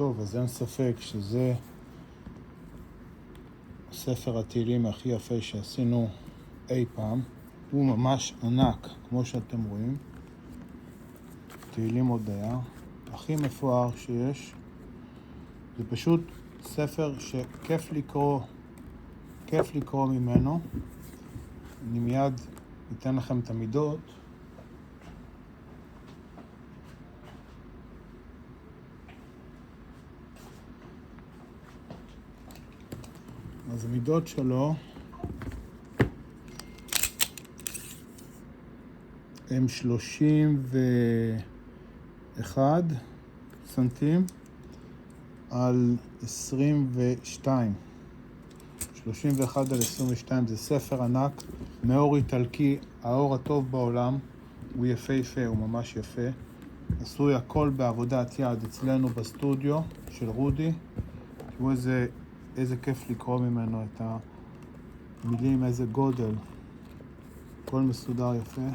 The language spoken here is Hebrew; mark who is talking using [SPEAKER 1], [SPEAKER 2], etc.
[SPEAKER 1] טוב, אז אין ספק שזה ספר התהילים הכי יפה שעשינו אי פעם. הוא ממש ענק, כמו שאתם רואים. תהילים הודיה, הכי מפואר שיש. זה פשוט ספר שכיף לקרוא ממנו. אני מיד אתן לכם את המידות. אז המידות שלו הם 31 סנטים על 22. 31 על 22 זה ספר ענק, מאור איטלקי, האור הטוב בעולם, הוא יפהפה, הוא ממש יפה. עשוי הכל בעבודת יד אצלנו בסטודיו של רודי. תראו איזה כיף לקרוא ממנו את המילים, איזה גודל. הכל מסודר יפה.